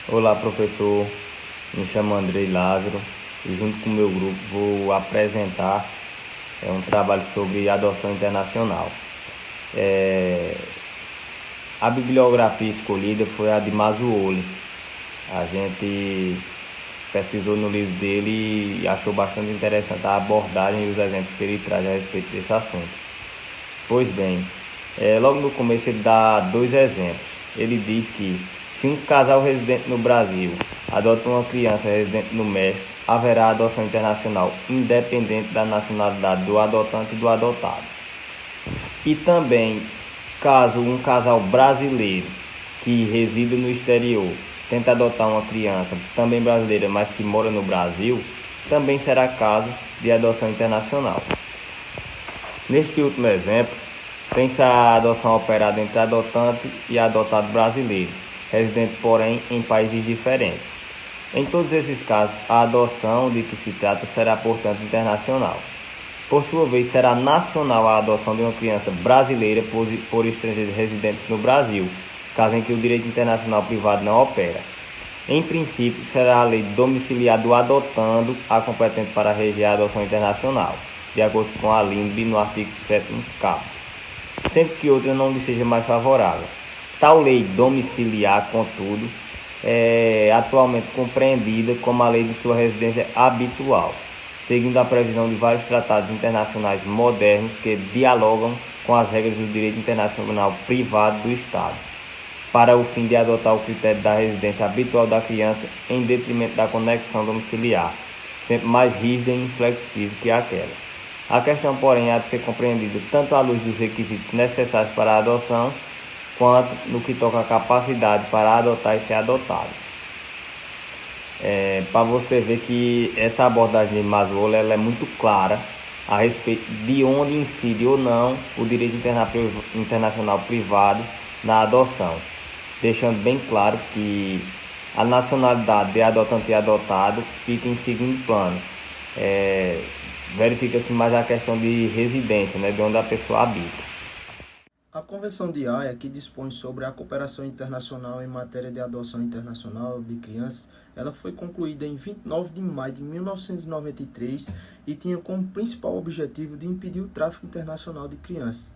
Olá, professor. Me chamo Andrei Lázaro e junto com o meu grupo vou apresentar um trabalho sobre adoção internacional. É, a bibliografia escolhida foi a de Mazzuoli. A gente pesquisou no livro dele e achou bastante interessante a abordagem e os exemplos que ele traz a respeito desse assunto. Pois bem, logo no começo ele dá dois exemplos. Ele diz que se um casal residente no Brasil adota uma criança residente no México, haverá adoção internacional independente da nacionalidade do adotante e do adotado. E também, caso um casal brasileiro que reside no exterior tente adotar uma criança também brasileira, mas que mora no Brasil, também será caso de adoção internacional. Neste último exemplo, tem-se a adoção operada entre adotante e adotado brasileiro, residente porém em países diferentes. Em todos esses casos, a adoção de que se trata será, portanto, internacional. Por sua vez, será nacional a adoção de uma criança brasileira por estrangeiros residentes no Brasil, caso em que o direito internacional privado não opera. Em princípio, será a lei domiciliar do adotando a competente para reger a adoção internacional, de acordo com a LINB no artigo 7º, sempre que outra não lhe seja mais favorável. Tal lei domiciliar, contudo, é atualmente compreendida como a lei de sua residência habitual, seguindo a previsão de vários tratados internacionais modernos que dialogam com as regras do direito internacional privado do Estado, para o fim de adotar o critério da residência habitual da criança em detrimento da conexão domiciliar, sempre mais rígida e inflexível que aquela. A questão, porém, há de ser compreendida tanto à luz dos requisitos necessários para a adoção, quanto no que toca à capacidade para adotar e ser adotado. Para você ver que essa abordagem de Maslow ela é muito clara a respeito de onde incide ou não o direito internacional privado na adoção, deixando bem claro que a nacionalidade de adotante e adotado fica em segundo plano. Verifica-se mais a questão de residência, né, de onde a pessoa habita. A Convenção de Haia, que dispõe sobre a cooperação internacional em matéria de adoção internacional de crianças, ela foi concluída em 29 de maio de 1993 e tinha como principal objetivo de impedir o tráfico internacional de crianças.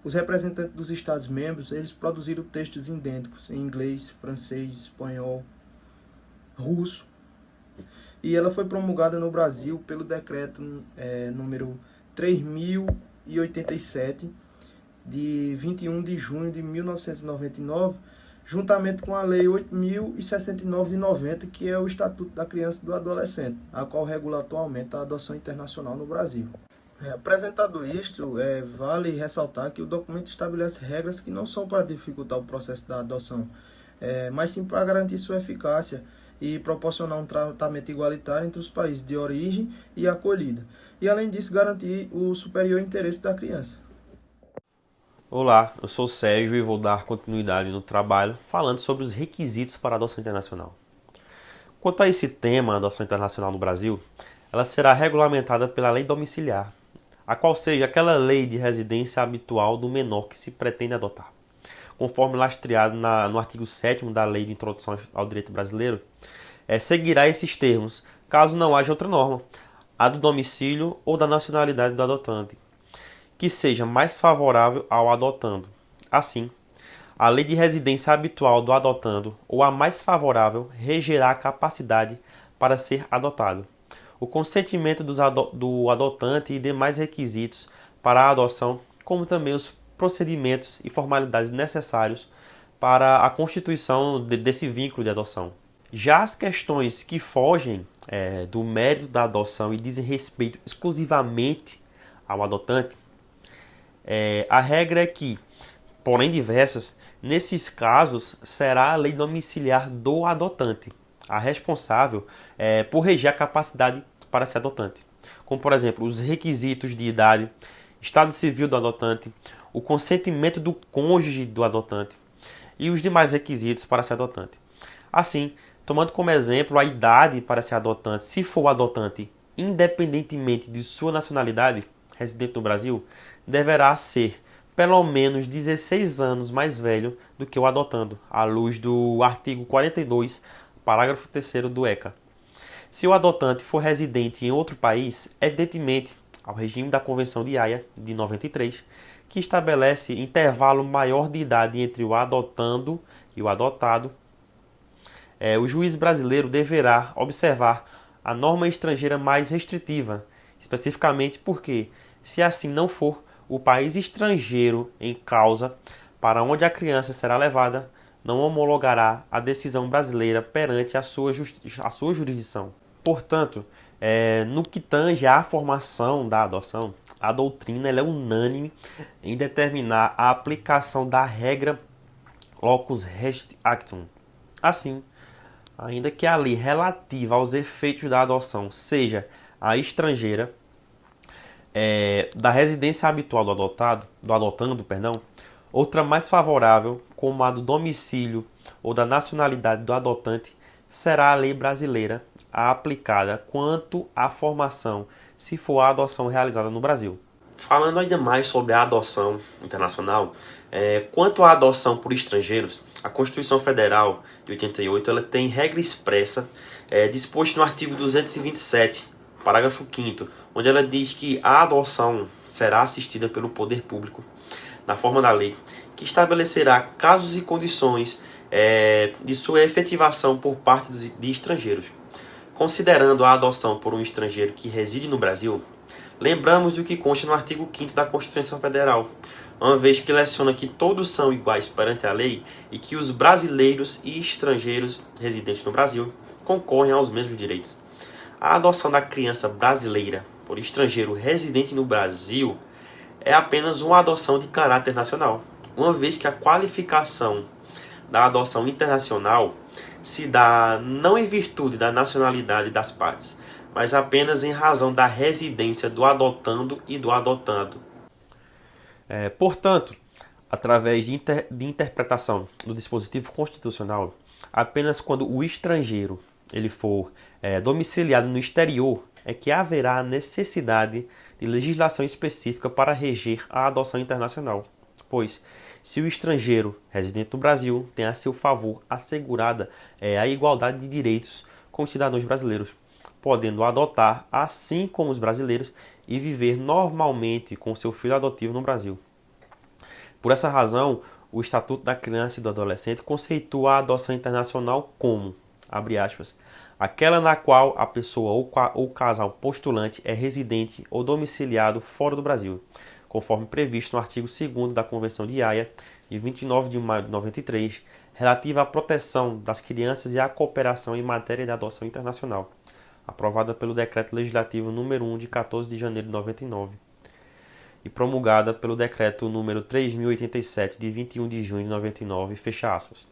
Os representantes dos Estados-membros, eles produziram textos idênticos em inglês, francês, espanhol, russo, e ela foi promulgada no Brasil pelo decreto número 3087, de 21 de junho de 1999, juntamente com a Lei 8.069 de 90, que é o Estatuto da Criança e do Adolescente, a qual regula atualmente a adoção internacional no Brasil. Apresentado isto, vale ressaltar que o documento estabelece regras que não são para dificultar o processo da adoção, mas sim para garantir sua eficácia e proporcionar um tratamento igualitário entre os países de origem e acolhida, e além disso garantir o superior interesse da criança. Olá, eu sou o Sérgio e vou dar continuidade no trabalho falando sobre os requisitos para a adoção internacional. Quanto a esse tema, a adoção internacional no Brasil, ela será regulamentada pela lei domiciliar, a qual seja aquela lei de residência habitual do menor que se pretende adotar. Conforme lastreado no artigo 7º da Lei de Introdução ao Direito Brasileiro, seguirá esses termos, caso não haja outra norma, a do domicílio ou da nacionalidade do adotante, que seja mais favorável ao adotando. Assim, a lei de residência habitual do adotando ou a mais favorável regerá a capacidade para ser adotado, o consentimento do adotante e demais requisitos para a adoção, como também os procedimentos e formalidades necessários para a constituição desse vínculo de adoção. Já as questões que fogem do mérito da adoção e dizem respeito exclusivamente ao adotante, a regra é que, porém diversas, nesses casos será a lei domiciliar do adotante a responsável por reger a capacidade para ser adotante, como por exemplo os requisitos de idade, estado civil do adotante, o consentimento do cônjuge do adotante e os demais requisitos para ser adotante. Assim, tomando como exemplo a idade para ser adotante, se for adotante, independentemente de sua nacionalidade, residente no Brasil, deverá ser pelo menos 16 anos mais velho do que o adotando, à luz do artigo 42, parágrafo 3º do ECA. Se o adotante for residente em outro país, evidentemente, ao regime da Convenção de Haia, de 93, que estabelece intervalo maior de idade entre o adotando e o adotado, o juiz brasileiro deverá observar a norma estrangeira mais restritiva, especificamente porque, se assim não for, o país estrangeiro em causa para onde a criança será levada não homologará a decisão brasileira perante a sua jurisdição. Portanto, no que tange à formação da adoção, a doutrina ela é unânime em determinar a aplicação da regra locus rest actum. Assim, ainda que a lei relativa aos efeitos da adoção seja a estrangeira, da residência habitual do adotando, outra mais favorável, como a do domicílio ou da nacionalidade do adotante, será a lei brasileira aplicada quanto à formação, se for a adoção realizada no Brasil. Falando ainda mais sobre a adoção internacional, quanto à adoção por estrangeiros, a Constituição Federal de 88 ela tem regra expressa disposta no artigo 227, parágrafo 5º, onde ela diz que a adoção será assistida pelo poder público, na forma da lei, que estabelecerá casos e condições de sua efetivação por parte de estrangeiros. Considerando a adoção por um estrangeiro que reside no Brasil, lembramos do que consta no artigo 5º da Constituição Federal, uma vez que leciona que todos são iguais perante a lei e que os brasileiros e estrangeiros residentes no Brasil concorrem aos mesmos direitos. A adoção da criança brasileira por estrangeiro residente no Brasil é apenas uma adoção de caráter nacional, uma vez que a qualificação da adoção internacional se dá não em virtude da nacionalidade das partes, mas apenas em razão da residência do adotando e do adotando. Portanto, através de interpretação do dispositivo constitucional, apenas quando o estrangeiro ele for domiciliado no exterior é que haverá necessidade de legislação específica para reger a adoção internacional, pois se o estrangeiro residente no Brasil tem a seu favor assegurada a igualdade de direitos com os cidadãos brasileiros, podendo adotar assim como os brasileiros e viver normalmente com seu filho adotivo no Brasil. Por essa razão, o Estatuto da Criança e do Adolescente conceitua a adoção internacional como, abre aspas, aquela na qual a pessoa ou casal postulante é residente ou domiciliado fora do Brasil, conforme previsto no artigo 2º da Convenção de Haia, de 29 de maio de 93, relativa à proteção das crianças e à cooperação em matéria de adoção internacional, aprovada pelo Decreto Legislativo número 1 de 14 de janeiro de 99 e promulgada pelo Decreto número 3087 de 21 de junho de 99, fecha aspas.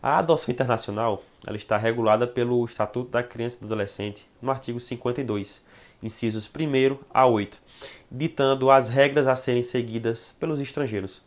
A adoção internacional ela está regulada pelo Estatuto da Criança e do Adolescente no artigo 52, incisos 1º a 8, ditando as regras a serem seguidas pelos estrangeiros.